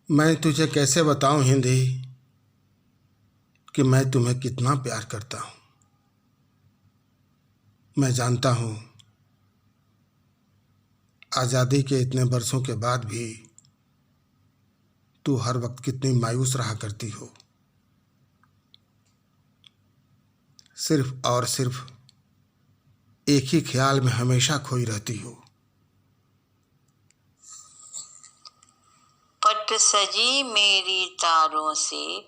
मैं तुझे कैसे बताऊं हिंदी कि मैं तुम्हें कितना प्यार करता हूं। मैं जानता हूं आज़ादी के इतने बरसों के बाद भी तू हर वक्त कितनी मायूस रहा करती हो, सिर्फ और सिर्फ एक ही ख्याल में हमेशा खोई रहती हो। पट सजी मेरी तारों से,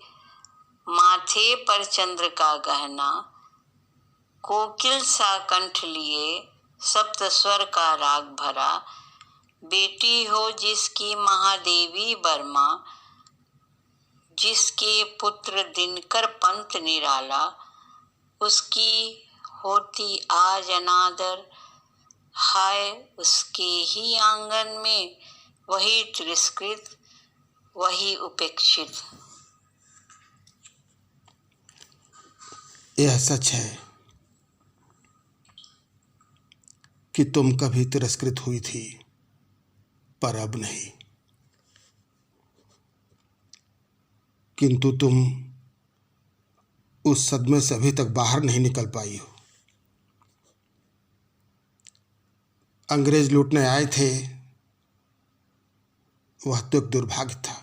माथे पर चंद्र का गहना, कोकिल सा कंठ लिए सप्त स्वर का राग भरा, बेटी हो जिसकी महादेवी वर्मा, जिसके पुत्र दिनकर पंत निराला, उसकी होती आज अनादर, हाय उसके ही आंगन में वही तिरस्कृत, वही उपेक्षित। यह सच है कि तुम कभी तिरस्कृत हुई थी, पर अब नहीं। किंतु तुम उस सदमे से अभी तक बाहर नहीं निकल पाई हो। अंग्रेज लूटने आए थे, वह तो एक दुर्भाग्य था।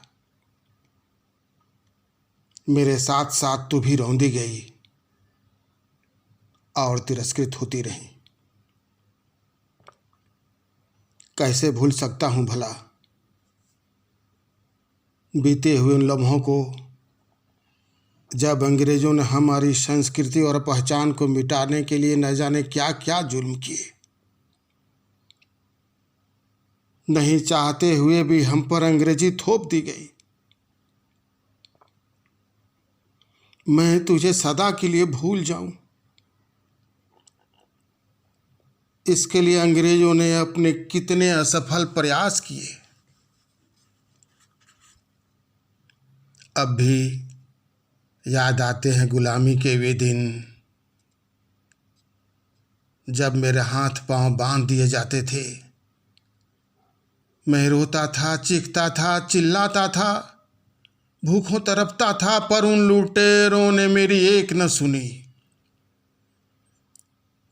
मेरे साथ साथ तू भी रौंदी गई और तिरस्कृत होती रही। कैसे भूल सकता हूं भला बीते हुए उन लम्हों को, जब अंग्रेजों ने हमारी संस्कृति और पहचान को मिटाने के लिए न जाने क्या क्या जुल्म किए। नहीं चाहते हुए भी हम पर अंग्रेजी थोप दी गई। मैं तुझे सदा के लिए भूल जाऊं, इसके लिए अंग्रेजों ने अपने कितने असफल प्रयास किए। अब भी याद आते हैं गुलामी के वे दिन, जब मेरे हाथ पांव बांध दिए जाते थे। मैं रोता था, चीखता था, चिल्लाता था, भूखों तड़पता था, पर उन लुटेरों ने मेरी एक न सुनी।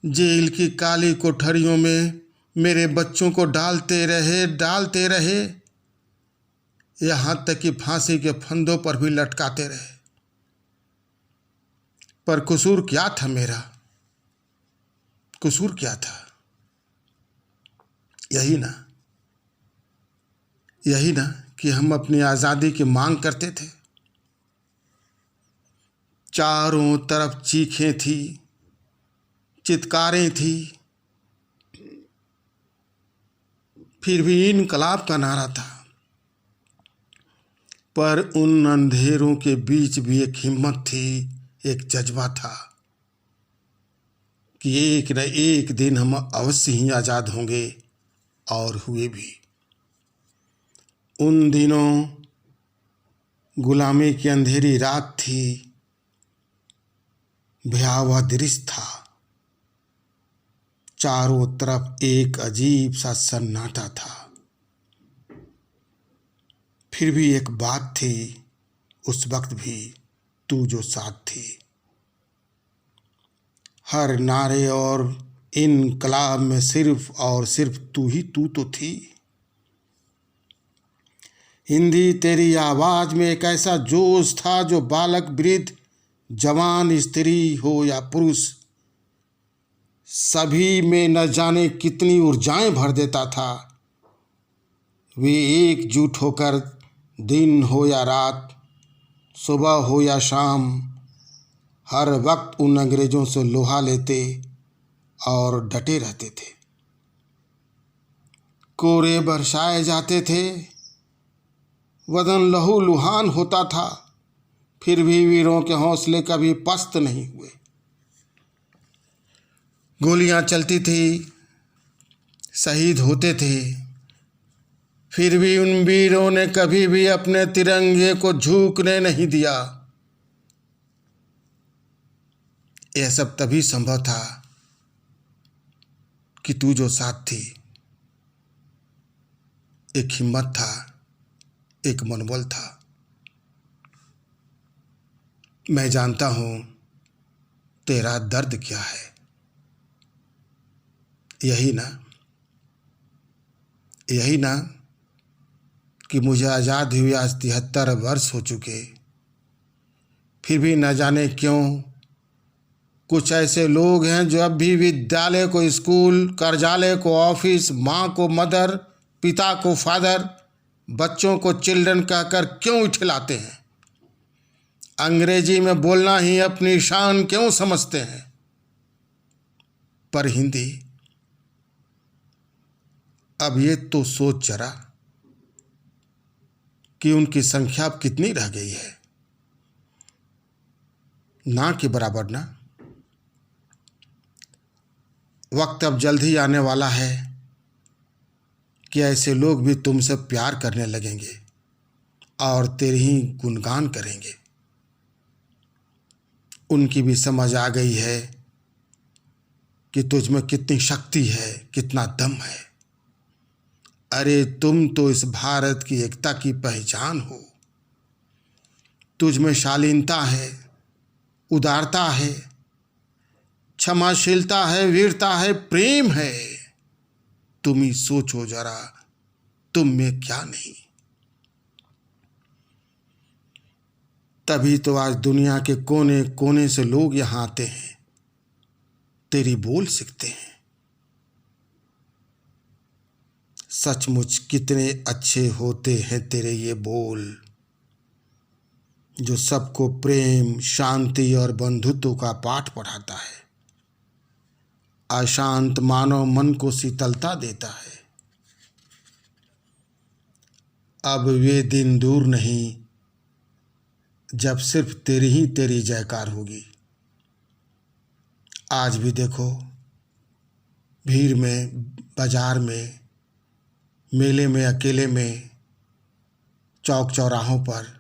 जेल की काली कोठरियों में मेरे बच्चों को डालते रहे, यहाँ तक कि फांसी के फंदों पर भी लटकाते रहे। पर कसूर क्या था मेरा? कसूर क्या था? यही ना कि हम अपनी आज़ादी की मांग करते थे। चारों तरफ चीखें थी, चित्कारें थी, फिर भी इनकलाब का नारा था। पर उन अंधेरों के बीच भी एक हिम्मत थी, एक जज्बा था कि एक न एक दिन हम अवश्य ही आज़ाद होंगे, और हुए भी। उन दिनों गुलामी की अंधेरी रात थी, भयावह दृश्य था। चारों तरफ एक अजीब सा सन्नाटा था। फिर भी एक बात थी, उस वक्त भी तू जो साथ थी। हर नारे और इनकलाब में सिर्फ और सिर्फ तू ही तू तो थी। हिंदी तेरी आवाज़ में एक ऐसा जोश था जो बालक, वृद्ध, जवान, स्त्री हो या पुरुष, सभी में न जाने कितनी ऊर्जाएं भर देता था। वे एकजुट होकर दिन हो या रात, सुबह हो या शाम, हर वक्त उन अंग्रेजों से लोहा लेते और डटे रहते थे। कोरे बरसाए जाते थे, वदन लहू लुहान होता था, फिर भी वीरों के हौसले कभी पस्त नहीं हुए। गोलियां चलती थी, शहीद होते थे, फिर भी उन वीरों ने कभी भी अपने तिरंगे को झुकने नहीं दिया। यह सब तभी संभव था कि तू जो साथ थी। एक हिम्मत था, एक मनोबल था। मैं जानता हूँ तेरा दर्द क्या है। यही ना कि मुझे आज़ाद हुए आज 73 वर्ष हो चुके, फिर भी न जाने क्यों कुछ ऐसे लोग हैं जो अब भी विद्यालय को स्कूल, कार्यालय को ऑफिस, माँ को मदर, पिता को फादर, बच्चों को चिल्ड्रन कहकर क्यों इठलाते हैं। अंग्रेजी में बोलना ही अपनी शान क्यों समझते हैं। पर हिंदी, अब ये तो सोच जरा कि उनकी संख्या अब कितनी रह गई है। ना के बराबर ना। वक्त अब जल्द ही आने वाला है कि ऐसे लोग भी तुमसे प्यार करने लगेंगे और तेरे ही गुणगान करेंगे। उनकी भी समझ आ गई है कि तुझ में कितनी शक्ति है, कितना दम है। अरे तुम तो इस भारत की एकता की पहचान हो। तुझ में शालीनता है, उदारता है, क्षमाशीलता है, वीरता है, प्रेम है। तुम ही सोचो जरा, तुम में क्या नहीं। तभी तो आज दुनिया के कोने कोने से लोग यहाँ आते हैं, तेरी बोल सीखते हैं। सचमुच कितने अच्छे होते हैं तेरे ये बोल, जो सबको प्रेम, शांति और बंधुत्व का पाठ पढ़ाता है। अशांत मानव मन को शीतलता देता है। अब वे दिन दूर नहीं जब सिर्फ तेरी जयकार होगी। आज भी देखो, भीड़ में, बाजार में, मेले में, अकेले में, चौक चौराहों पर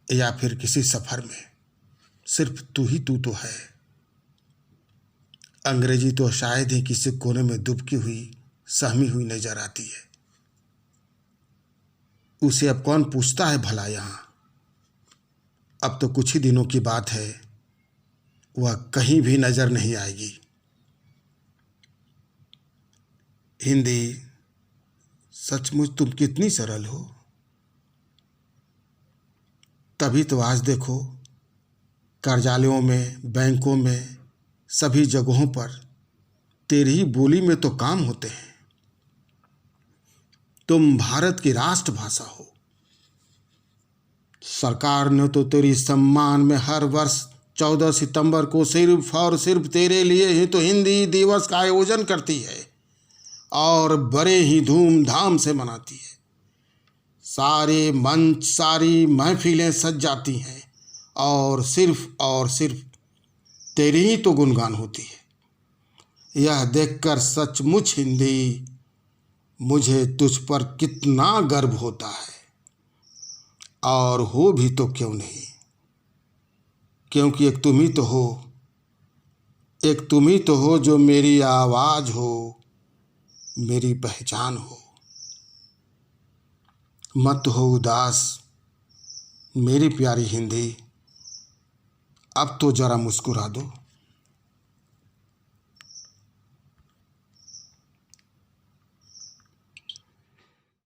या फिर किसी सफ़र में, सिर्फ तू ही तू तो है। अंग्रेजी तो शायद ही किसी कोने में दुबकी हुई, सहमी हुई नजर आती है। उसे अब कौन पूछता है भला यहाँ। अब तो कुछ ही दिनों की बात है, वह कहीं भी नजर नहीं आएगी। हिंदी, सचमुच तुम कितनी सरल हो। तभी तो आज देखो, कार्यालयों में, बैंकों में, सभी जगहों पर तेरी ही बोली में तो काम होते हैं। तुम भारत की राष्ट्रभाषा हो। सरकार ने तो तेरी सम्मान में हर वर्ष 14 सितंबर को सिर्फ और सिर्फ तेरे लिए ही तो हिंदी दिवस का आयोजन करती है और बड़े ही धूमधाम से मनाती है। सारे मंच, सारी महफिलें सज जाती हैं और सिर्फ तेरी ही तो गुणगान होती है। यह देखकर सचमुच हिंदी, मुझे तुझ पर कितना गर्व होता है। और हो भी तो क्यों नहीं, क्योंकि एक तुम ही तो हो जो मेरी आवाज़ हो, मेरी पहचान हो। मत हो उदास मेरी प्यारी हिंदी, अब तो जरा मुस्कुरा दो।